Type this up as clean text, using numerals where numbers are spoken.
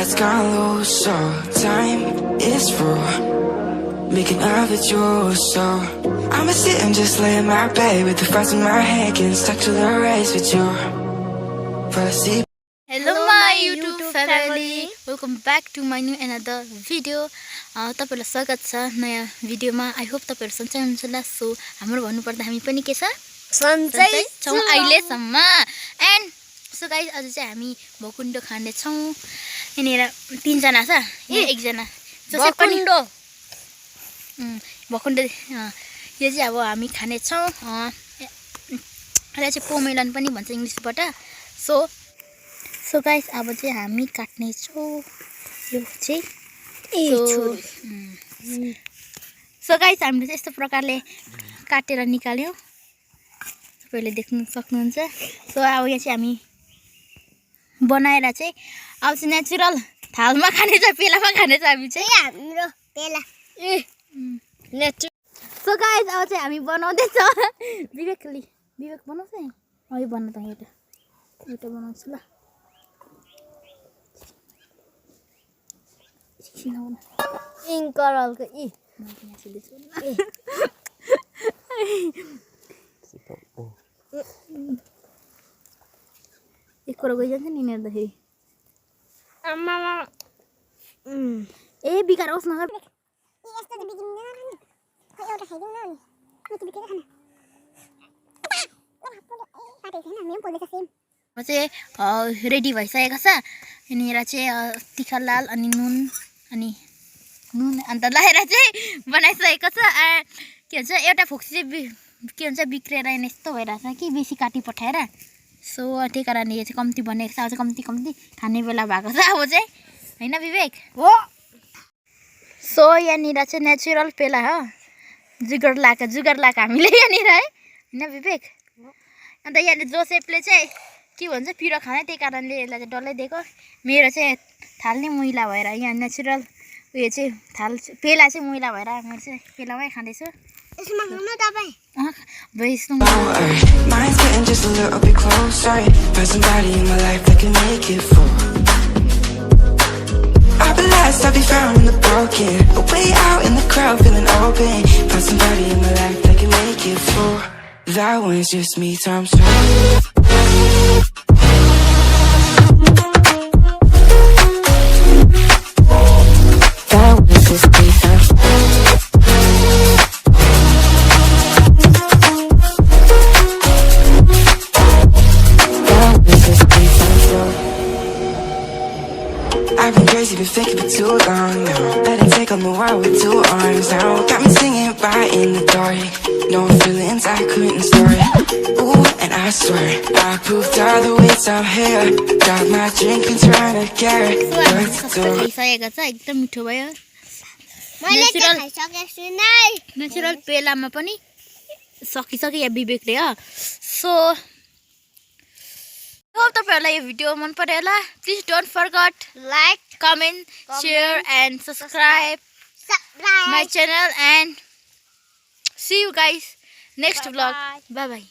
heart's gone loose, so time is through. Making love with you, so I'ma sit and just lay in my bed with the thoughts in my head, getting stuck to the race with you. Fall asleep. Hello my YouTube family, welcome back to my new another video. तपाईहरुलाई स्वागत छ नयाँ भिडियोमा. I hope तपाईहरु सन्चै हुनुहुन्छ होला. So हाम्रो भन्नुपर्दा हामी पनि के छ सन्चै छौं अहिलेसम्म. एन्ड सो गाइस आज चाहिँ हामी भकुण्डो खाने छौं. यनेर तीन जना छ, यहाँ एक जना जसै पनि भकुण्डो यो चाहिँ अब हामी खाने छौं. यसलाई चाहिँ पोमेलन पनि भन्छ इंग्लिशबाट. सो गाइस अब चाहिँ हामी काट्ने छौं. यो चाहिँ सो गाइस हामीले चाहिँ यस्तो प्रकारले काटेर निकाल्यौं. तपाईले देख्न सक्नुहुन्छ. सो अब यहाँ चाहिँ हामी बनाएर चाहिँ अब चाहिँ नेचुरल थालमा खाने छ, पेलामा खाने छ हामी चाहिँ. हाम्रो पेला नेचुरल. सो गाइस अब चाहिँ हामी बनाउँदै छ. विवेक बनाउँछ नि. यो बन्न त एउटा बनाउँछु ल. इंकरलको एक कुरा गइजान्छ नि हेर्दाखेरि. ए बिगार होस् नगर. चाहिँ रेडी भइसकेको छ. यहाँनिर चाहिँ तिखा लाल अनि नुन अन्त लाएर चाहिँ बनाइसकेको छ. के भन्छ एउटा फोक्सी चाहिँ के भन्छ बिग्रेर यस्तो भइरहेछ कि बेसी काटी पठाएर. सो त्यही कारणले यो चाहिँ कम्ती बनेको छ. अब चाहिँ कम्ती खाने बेला भएको छ अब चाहिँ, होइन विवेक हो. सो यहाँनिर चाहिँ नेचुरल पेला हो. जुगर लाएको हामीले यहाँनिर है, होइन विवेक. अन्त यहाँनिर जोसेफले चाहिँ के भन्छ पिरो खाने, त्यही कारणले यसलाई चाहिँ डल्लै दिएको. मेरो चाहिँ थाल नै मैला भएर यहाँ नेचुरल उयो चाहिँ थाल पेला चाहिँ मैला भएर मैले चाहिँ पेलामै खाँदैछु. यसमा हुनु तपाईँ भइसक्नु. Mine's getting just a little bit closer. Find somebody in my life that can make it full. I'll be lost, I'll be found in the broken, but way out in the crowd feeling open. Find somebody in my life that can make it full. That one's just me times two. I've been crazy, been thinking for too long now. Let it take on the world with two arms now. Got me singing right in the dark. No feelings I couldn't store it. Ooh, and I swear I proved all the ways I'm here. Got my drink and trying to get it. एकदम मिठो भयो. Natural पेलामा पनि सकिसक्यो या विवेकले हो. So hope तपाईहरुलाई यो video मन पर्यो होला. Please don't forget like, comment, share and subscribe my channel and see you guys next vlog. Bye bye.